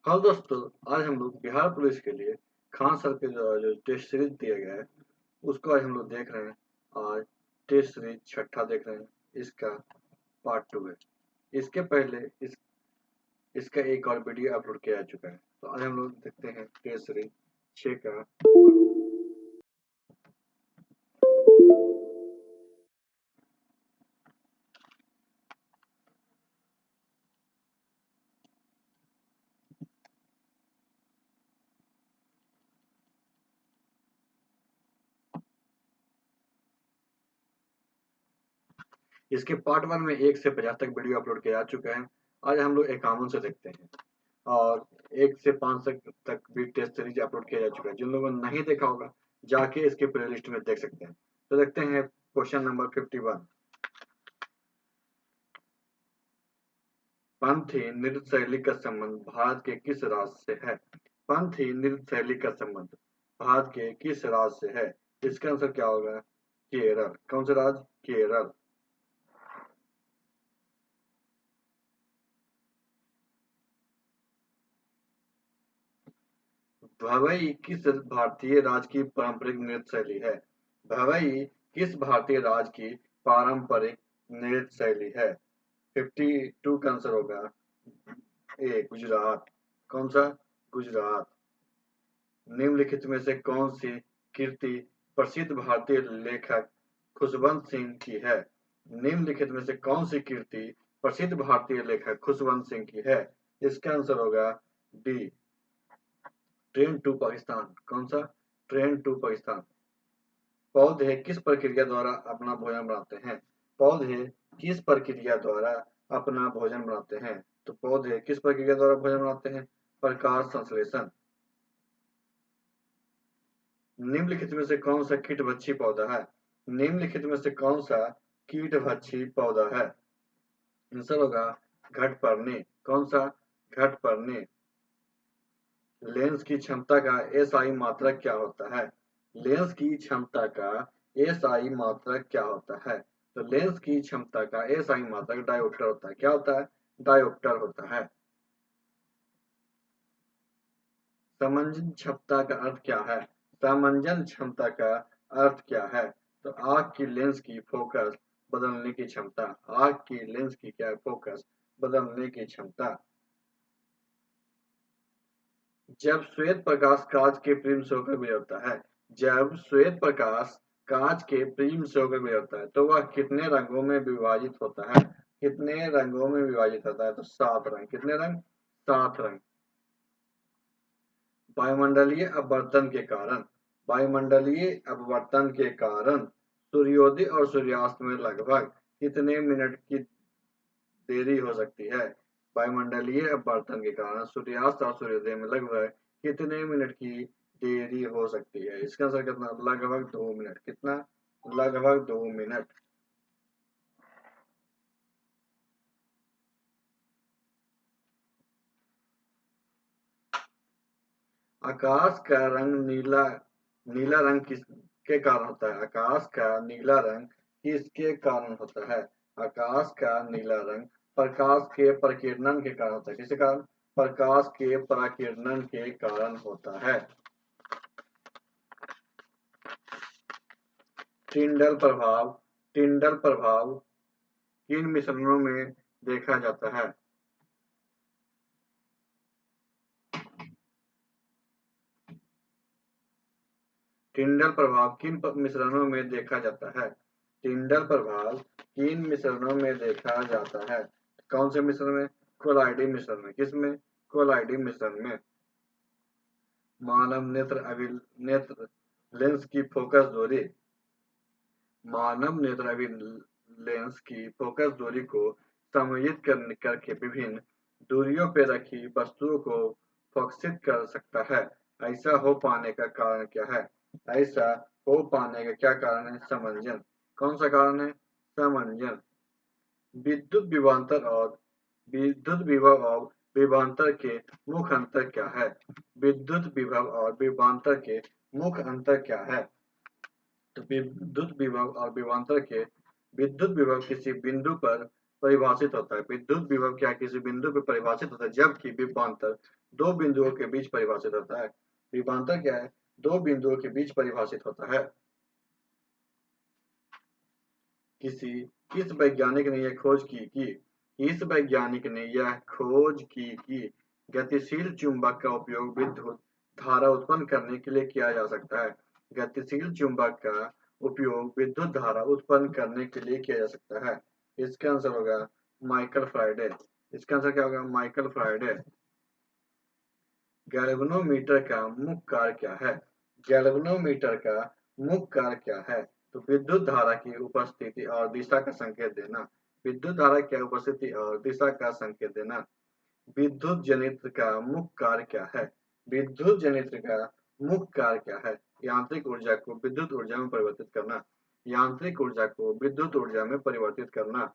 Hello दोस्तों, आज हम लोग बिहार पुलिस के लिए खान सर के जो टेस्ट सीरीज दिया गया है उसको आज हम लोग देख रहे हैं। आज टेस्ट सीरीज छठा देख रहे हैं। इसका पार्ट 2 है। इसके पहले इसका एक और वीडियो अपलोड किया जा चुका है। तो आज हम लोग देखते हैं टेस्ट सीरीज 6 का। इसके पार्ट 1 में 1 से 50 तक वीडियो अपलोड किया जा चुका है। आज हम लोग 51 से देखते हैं। और 1 से 5 तक भी टेस्ट सीरीज अपलोड किया जा चुका है। जिन लोगों ने नहीं देखा होगा जाके इसके प्लेलिस्ट में देख सकते हैं। तो देखते हैं क्वेश्चन नंबर 51। पंथी नृत्य शैली का संबंध भारत के किस राज्य से है? पंथी नृत्य शैली का संबंध भारत के किस राज्य से है? इसका आंसर क्या होगा? केरल। कौन सा राज्य? केरल। भवई किस भारतीय राज्य की पारंपरिक नृत्य शैली है? भवई किस भारतीय राज्य की पारंपरिक नृत्य शैली है? 52 का आंसर होगा ए, गुजरात। कौन सा? गुजरात। निम्नलिखित में से कौन सी कृति प्रसिद्ध भारतीय लेखक खुशवंत सिंह की है? निम्नलिखित में से कौन सी कृति प्रसिद्ध भारतीय लेखक खुशवंत सिंह की है? इसका आंसर होगा डी, ट्रेन टू पाकिस्तान। कौन सा? Train to Pakistan. पौधे किस प्रक्रिया द्वारा अपना भोजन बनाते हैं? पौधे किस प्रक्रिया द्वारा अपना भोजन बनाते हैं? तो पौधे किस प्रक्रिया द्वारा भोजन बनाते हैं? प्रकाश संश्लेषण। निम्नलिखित में से कौन सा कीटभक्षी पौधा है? निम्नलिखित में से कौन सा कीटभक्षी पौधा है? आंसर होगा घटपर्णी। कौन सा? घटपर्णी। लेंस की क्षमता का एसआई मात्रक क्या होता है? लेंस की क्षमता का एसआई मात्रक क्या होता है? तो लेंस की क्षमता का एसआई मात्रक डायोप्टर होता है। क्या होता है? डायोप्टर होता है। समंजन क्षमता का अर्थ क्या है? समंजन क्षमता का अर्थ क्या है? तो आंख की लेंस की फोकस बदलने की क्षमता। आंख की लेंस की क्या? फोकस बदलने की क्षमता। जब श्वेत प्रकाश कांच के प्रिज्म से होकर गुजरता है, जब श्वेत प्रकाश कांच के प्रिज्म से होकर गुजरता है तो वह कितने रंगों में विभाजित होता है? कितने रंगों में विभाजित होता है? तो 7 रंग। कितने रंग? 7 रंग। वायुमंडलीय अपवर्तन के कारण, वायुमंडलीय अपवर्तन के कारण सूर्योदय और सूर्यास्त में लगभग कितने मिनट की देरी हो सकती है? वायुमंडलीय अपवर्तन के कारण सूर्यास्त और सूर्योदय में लगभग कितने मिनट की देरी हो सकती है? इसका आंसर कितना? लगभग 2 मिनट। कितना? लगभग 2 मिनट। आकाश का रंग नीला नीला रंग किसके कारण होता है? आकाश का नीला रंग किसके कारण होता है? आकाश का नीला रंग प्रकाश के प्रकीर्णन के कारण होता है। किसके कारण? प्रकाश के प्रकीर्णन के कारण होता है। टिंडल प्रभाव, टिंडल प्रभाव किन मिश्रणों में देखा जाता है? टिंडल प्रभाव किन मिश्रणों में देखा जाता है? टिंडल प्रभाव किन मिश्रणों में देखा जाता है? कौन से मिश्रण में? कोलाइडी मिश्रण में। किसमें? कोलाइडी मिश्रण में। मानव नेत्र लेंस की फोकस दूरी, मानव नेत्र लेंस की फोकस दूरी को समायोजित करके विभिन्न दूरियों पर रखी वस्तुओं को फोकसित कर सकता है। ऐसा हो पाने का कारण क्या है? ऐसा हो पाने का क्या कारण है? समंजन। कौन सा कारण है? समंजन। विद्युत विभवांतर और विद्युत विभव और विभवांतर के मुख्य अंतर क्या है? विद्युत विभव और विभवांतर के मुख्य अंतर क्या है? तो विद्युत विभव और विभवांतर के, विद्युत विभव किसी बिंदु पर परिभाषित होता है। विद्युत विभव क्या किसी बिंदु पर परिभाषित होता है, जबकि विभवांतर दो बिंदुओं के बीच परिभाषित होता है। विभवांतर क्या है? दो बिंदुओं के बीच परिभाषित होता है। किस वैज्ञानिक ने यह खोज की कि इस वैज्ञानिक ने यह खोज की कि गतिशील चुंबक का उपयोग विद्युत धारा उत्पन्न करने के लिए किया जा सकता है। गतिशील चुंबक का उपयोग विद्युत धारा उत्पन्न करने के लिए किया जा सकता है। इसका आंसर होगा माइकल फ्राइडे। इसका आंसर क्या होगा? Michael Faraday. गैल्वेनोमीटर का मुख्य कार्य क्या है? गैल्वेनोमीटर का मुख्य कार्य क्या है? तो विद्युत धारा की उपस्थिति और दिशा का संकेत देना। विद्युत धारा की उपस्थिति और दिशा का संकेत देना। विद्युत जनित्र का मुख्य कार्य क्या है? विद्युत जनित्र का मुख्य कार्य क्या है? यांत्रिक ऊर्जा को विद्युत ऊर्जा में परिवर्तित करना। यांत्रिक ऊर्जा को विद्युत ऊर्जा में परिवर्तित करना।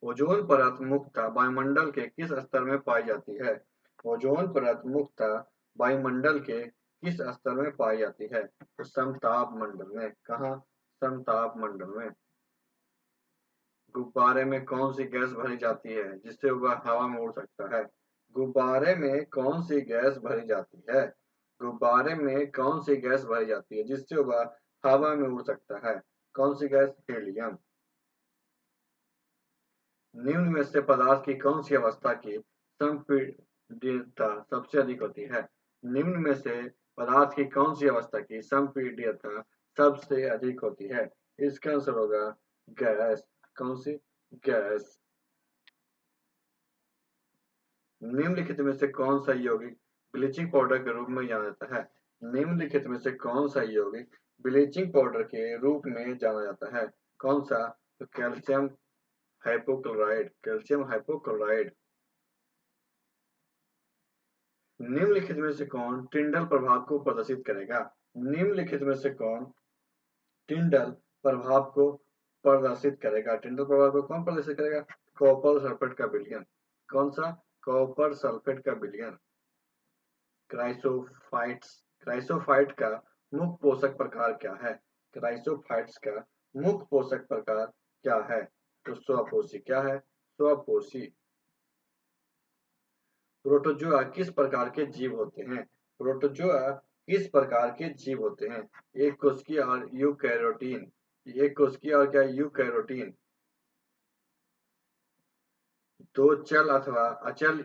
ओजोन परत मुख्यतः वायुमंडल के किस स्तर में पाई जाती है? ओजोन परत मुख्यतः वायुमंडल के किस स्तर में पाई जाती है? तो समताप मंडल में। कहाँ? समताप मंडल में। गुब्बारे में कौन सी गैस भरी जाती है जिससे वह हवा में उड़ सकता है? गुब्बारे में कौन सी गैस भरी जाती है? गुब्बारे में कौन सी गैस भरी जाती है जिससे वह हवा में उड़ सकता है? कौन सी गैस? हीलियम। निम्न में से पदार्थ की कौन सी अवस्था की संपीड्यता सबसे अधिक होती है? निम्न में से पदार्थ की कौन सी अवस्था की संपीड्यता सबसे अधिक होती है? इसका आंसर होगा गैस। कौन सी? गैस। निम्नलिखित में से कौन सा यौगिक ब्लीचिंग पाउडर के रूप में जाना जाता है? निम्नलिखित में से कौन सा यौगिक ब्लीचिंग पाउडर के रूप में जाना जाता है? कौन सा? तो कैल्शियम हाइपोक्लोराइड। Calcium hypochloride. निम्नलिखित में से कौन टिंडल प्रभाव को प्रदर्शित करेगा? निम्नलिखित में से कौन टिंडल प्रभाव को प्रदर्शित करेगा? टिंडल प्रभाव को कौन प्रदर्शित करेगा? कॉपर सल्फेट का विलयन। कौन सा? कॉपर सल्फेट का विलयन। क्राइसोफाइट्स। क्राइसोफाइट का मुख्य पोषक प्रकार क्या है? क्राइसोफाइट्स का मुख्य पोषक प्रकार क्या है? तो स्वपोषी। क्या है? स्वपोषी। प्रोटोजोआ किस प्रकार के जीव होते हैं? प्रोटोजोआ किस प्रकार के जीव होते हैं? एक कोशिकीय और यूकैरियोटिन। एक कोशिकीय और क्या? यूकैरियोटिन। दो चल अथवा अचल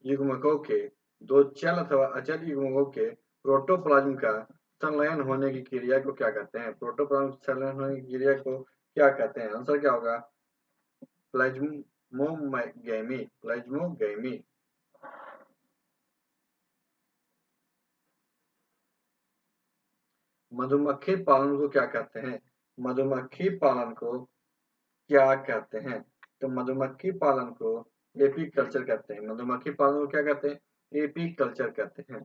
युग्मकों के दो चल अथवा अचल युग्मकों के प्रोटोप्लाज्म का संलयन होने की क्रिया को क्या कहते हैं? प्रोटोप्लाज्म संलयन होने की क्रिया को क्या कहते हैं? आंसर क्या होगा? प्लाज्मोगैमी। प्लाज्मोगैमी। मधुमक्खी पालन को क्या कहते हैं? मधुमक्खी पालन को क्या कहते हैं? तो मधुमक्खी पालन को एपी कल्चर कहते हैं। मधुमक्खी पालन को क्या कहते हैं? एपी कल्चर कहते हैं।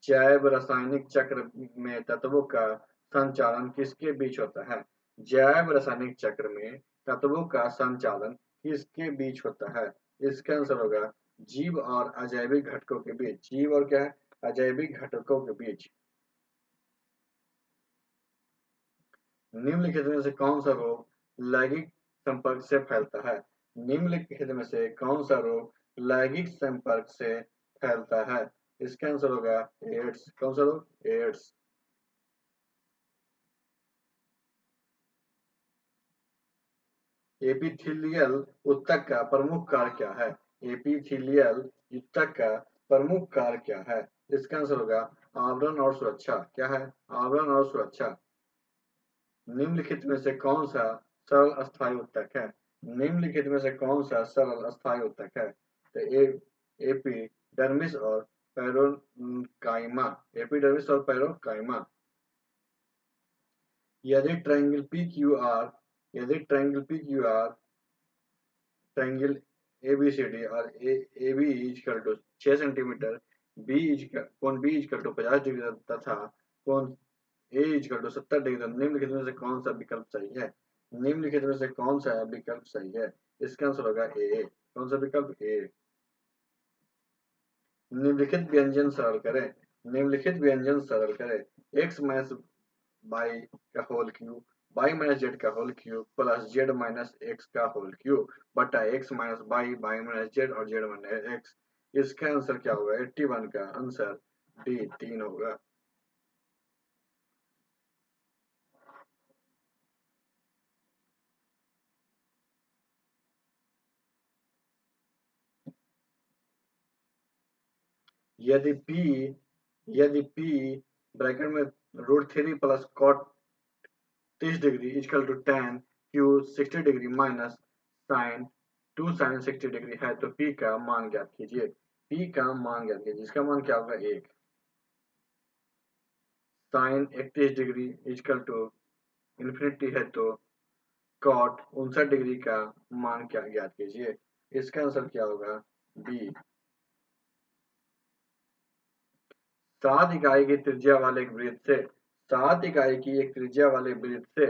जैव रासायनिक चक्र में तत्वों का संचालन किसके बीच होता है? जैव रासायनिक चक्र में तत्वों का संचालन किसके बीच होता है? इसका आंसर होगा जीव और अजैविक घटकों के बीच। जीव और क्या है? अजैविक घटकों के बीच। निम्नलिखित में से कौन सा रोग लैंगिक संपर्क से फैलता है? निम्नलिखित में से कौन सा रोग लैंगिक संपर्क से फैलता है? इसका आंसर होगा एड्स। कौन सा रोग? एड्स। एपिथेलियल ऊतक का प्रमुख कार्य क्या है? एपिथेलियल ऊतक का प्रमुख कार्य क्या है? इसका आंसर होगा आवरण और सुरक्षा। क्या है? आवरण और सुरक्षा। निम्नलिखित में से कौन सा सरल अस्थायी ऊतक है? निम्नलिखित में से कौन सा सरल अस्थायी ऊतक है? तो एपिडर्मिस और पैरेन्काइमा। एपिडर्मिस और पैरेन्काइमा। यदि ट्रायंगल पी क्यू आर यदि triangle P Q R triangle A B C D और A B equal to 6 centimetre, कोण बी इक्वल टू 50 डिग्री तथा कोण ए इक्वल टू 70 डिग्री, निम्नलिखित में से कौन सा विकल्प सही है? निम्नलिखित में से कौन सा विकल्प सही है? इसका आंसर होगा ए। कौन सा विकल्प? ए। निम्नलिखित व्यंजन सरल करें। निम्नलिखित व्यंजन सरल करें। x माइनस बाई का whole cube y minus Z का whole cube plus Z minus X का होल क्यूब बटा X minus Y minus Z और जेड माइनस एक्स। इसका आंसर क्या होगा? 81 का आंसर डी 3 होगा। यदि P ब्रैकेट में √3 plus cot 30 degree equal to tan Q 60 degree minus sine 2 sine 60 degree है तो P का मान ज्ञात कीजिए। P का मान ज्ञात कीजिए, जिसका मान क्या होगा? 1 sine 31 degree equal to infinity है तो कॉट 59 डिग्री का मान क्या ज्ञात कीजिए। इसका आंसर क्या होगा? बी। 7 इकाई की त्रिज्या वाले एक वृत्त से 7 इकाई की एक त्रिज्या वाले वृत्त से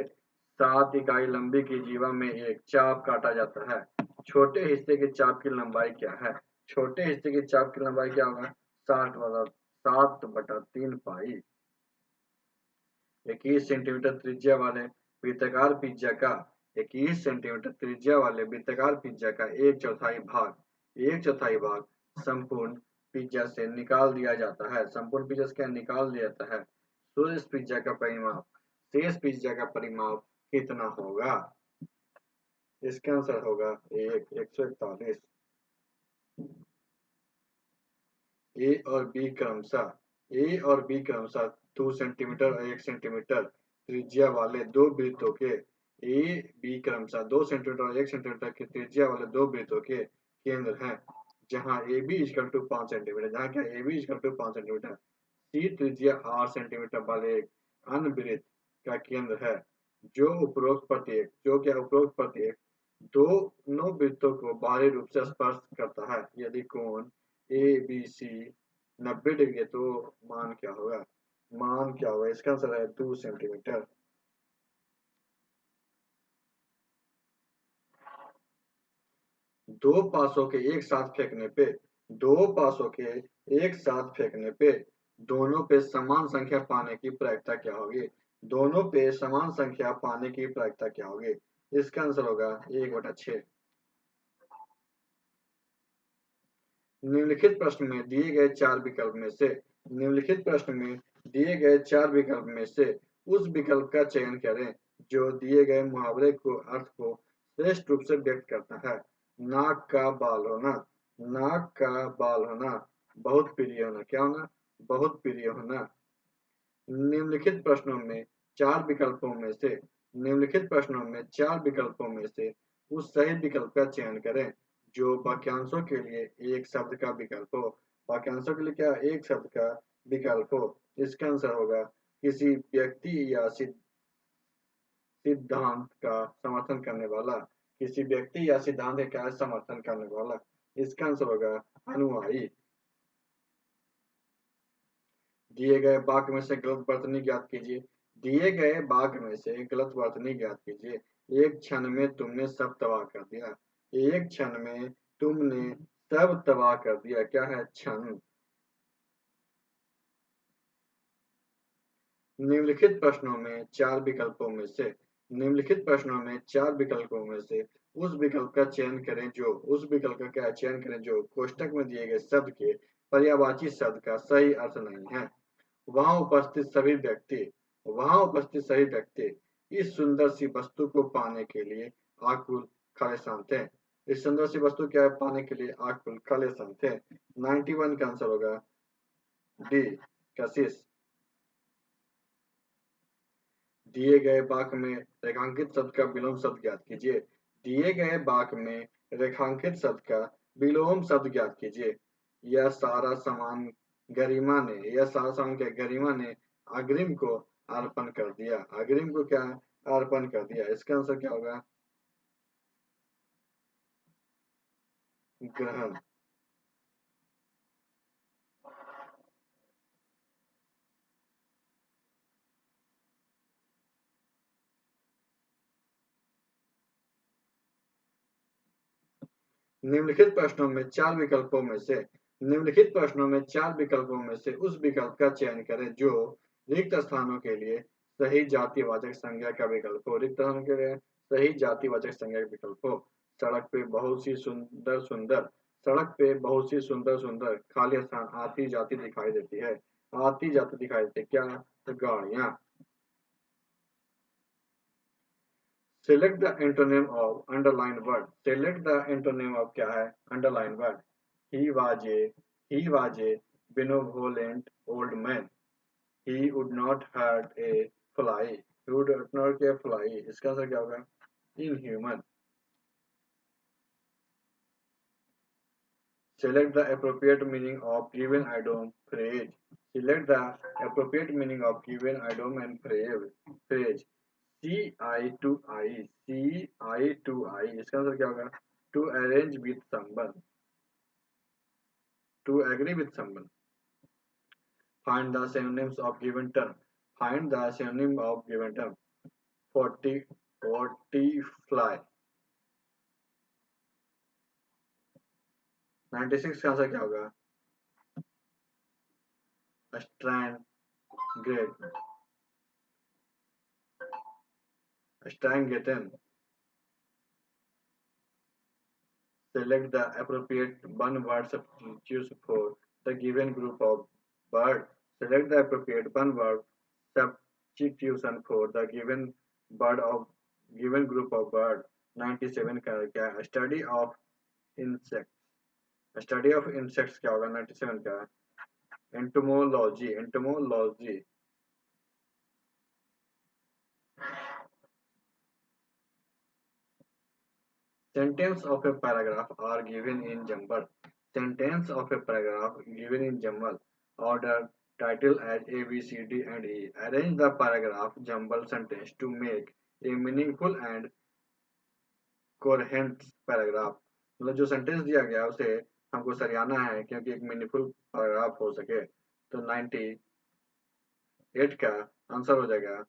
7 इकाई लंबी की जीवा में एक चाप काटा जाता है। छोटे हिस्से के चाप की लंबाई क्या है? छोटे हिस्से की चाप की लंबाई क्या होगा? 7/3 पाई। 21 सेंटीमीटर त्रिज्या वाले वृत्ताकार पिज्जा का 21 सेंटीमीटर त्रिज्या वाले वृत्ताकार पिज्जा का एक चौथाई भाग संपूर्ण पिज्जा से निकाल दिया जाता है। संपूर्ण पिज्जा से क्या निकाल दिया जाता है? तो इस पिज्जा का परिमाप शेष पिज्जा का परिमाप कितना होगा? इसका आंसर होगा 141। ए और बी क्रमशः 2 सेंटीमीटर और 1 सेंटीमीटर त्रिज्या वाले दो वृत्तों के ए बी क्रमशः 2 सेंटीमीटर और 1 सेंटीमीटर की त्रिज्या वाले दो वृत्तों के केंद्र हैं। जहां A B equal to 5 centimetre, जहां क्या A B equal to 5 centimetre, C त्रिज्या 8 सेंटीमीटर वाले एक अन्य वृत्त का केंद्र है। उपरोक्त प्रत्येक दोनों वृत्तों को बाहरी रूप से स्पर्श करता है। यदि कोण ए बी सी 90 डिग्री है तो मान क्या होगा? मान क्या होगा? इसका आंसर है 2 सेंटीमीटर। दो पासों के एक साथ फेंकने पे दो पासों के एक साथ फेंकने पे दोनों पे समान संख्या पाने की प्रायिकता क्या होगी? दोनों पे समान संख्या पाने की प्रायिकता क्या होगी? इसका आंसर होगा 1/6। निम्नलिखित प्रश्न में दिए गए चार विकल्प में से निम्नलिखित प्रश्न में दिए गए चार विकल्प में से उस विकल्प का चयन करें जो दिए गए मुहावरे को अर्थ को श्रेष्ठ रूप से व्यक्त करता है। नाक का बाल होना। नाक का बाल होना बहुत प्रिय होना। क्या होना? बहुत प्रिय होना। निम्नलिखित प्रश्नों में चार विकल्पों में से निम्नलिखित प्रश्नों में चार विकल्पों में से उस सही विकल्प का चयन करें जो वाक्यांशों के लिए एक शब्द का विकल्प हो। वाक्यांशों के लिए क्या? एक शब्द का विकल्प हो। इसका आंसर होगा किसी व्यक्ति या सिद्धांत का समर्थन करने वाला। किसी व्यक्ति या सिद्धांत का समर्थन करने वाला। इसका आंसर होगा अनुयायी। दिए गए वाक्य में से गलत वर्तनी ज्ञात कीजिए। दिए गए वाक्य में से गलत वर्तनी ज्ञात कीजिए। एक क्षण में तुमने सब तबाह कर दिया। एक क्षण में तुमने सब तबाह कर दिया। क्या है? क्षण। निम्नलिखित प्रश्नों में चार विकल्पों में से निम्नलिखित प्रश्नों में चार विकल्पों में से उस विकल्प का चयन करें जो उस विकल्प का क्या चयन करें जो कोष्ठक में दिए गए शब्द के पर्यायवाची शब्द का सही अर्थ नहीं है। वहां उपस्थित सभी व्यक्ति वहां उपस्थित सभी व्यक्ति इस सुंदर सी वस्तु को पाने के लिए आकुल खालिशान थे। इस सुंदर सी वस्तु क्या है? पाने के लिए आकुल खालिशान थे। 91 का आंसर होगा डी कशिश। दिए गए वाक्य में रेखांकित शब्द का विलोम शब्द ज्ञात कीजिए। दिए गए वाक्य में रेखांकित शब्द का विलोम शब्द ज्ञात कीजिए। यह सारा सामान क्या? गरिमा ने अग्रिम को अर्पण कर दिया। अग्रिम को क्या? अर्पण कर दिया। इसका आंसर क्या होगा? ग्रहण। निम्नलिखित प्रश्नों में चार विकल्पों में से निम्नलिखित प्रश्नों में चार विकल्पों में से उस विकल्प का चयन करें जो रिक्त स्थानों के लिए सही जातिवाचक संज्ञा का विकल्प हो। रिक्त स्थान के लिए सही जातिवाचक संज्ञा का विकल्प हो। सड़क पे बहुत सी सुंदर सुंदर, सड़क पे बहुत सी सुंदर सुंदर खाली स्थान आती जाती दिखाई देती है। आती जाती दिखाई देती है क्या? तो गाड़ियां। Select the antonym of underlined word. Select the antonym of क्या है? Underlined word. He was a benevolent old man. He would not hurt a fly. He would not hurt a fly. इसका आंसर क्या होगा? Inhuman. Select the appropriate meaning of given idiom phrase. Select the appropriate meaning of given idiom and phrase. CI to I. CI to I. इसका answer क्या होगा? To arrange with someone. To agree with someone. Find the synonyms of given term. Find the synonym of given term. 40 fly. 96 का answer क्या होगा? Strangled. Strangled. Select the appropriate one-word substitutes for the given group of bird. Select the appropriate one-word substitution for the given bird of given group of bird. 97 का क्या? Study of insects. Study of insects क्या होगा? 97 का entomology. Entomology. Sentence of a paragraph are given in jumble. Sentence of a paragraph given in jumble. Order title as A, B, C, D, and E. Arrange the paragraph jumble sentence to make a meaningful and coherent paragraph. मतलब जो sentence दिया गया उसे हमको सरियाना है क्योंकि एक meaningful paragraph हो सके। तो 98 का आंसर हो जाएगा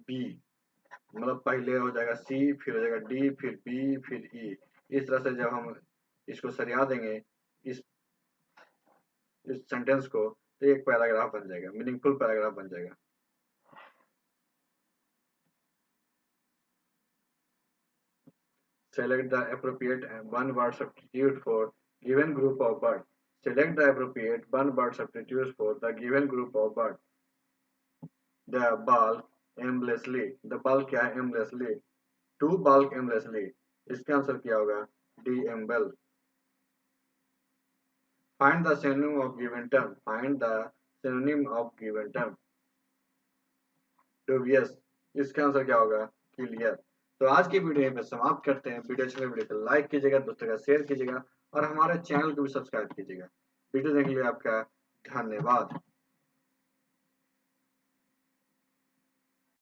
बी। मतलब पहले हो जाएगा सी, फिर हो जाएगा डी, फिर बी, फिर ई। इस तरह से जब हम इसको सरिया देंगे इस सेंटेंस को तो एक पैराग्राफ बन जाएगा, मीनिंगफुल पैराग्राफ बन जाएगा। Select the appropriate one word substitute for given group of bird. Select the appropriate one word substitute for the given group of bird. The bulk aimlessly. The bulk क्या है? aimlessly. To bulk aimlessly. इसका answer क्या होगा? deamble. Find the synonym of given term. Find the synonym of given term. Dubious. इसका answer क्या होगा? Clear. तो आज की वीडियो यहीं पे समाप्त करते हैं। वीडियो अच्छी लगे वीडियो को लाइक कीजिएगा, दोस्तों का शेयर कीजिएगा और हमारे चैनल को भी सब्सक्राइब कीजिएगा। वीडियो देखने के लिए आपका धन्यवाद।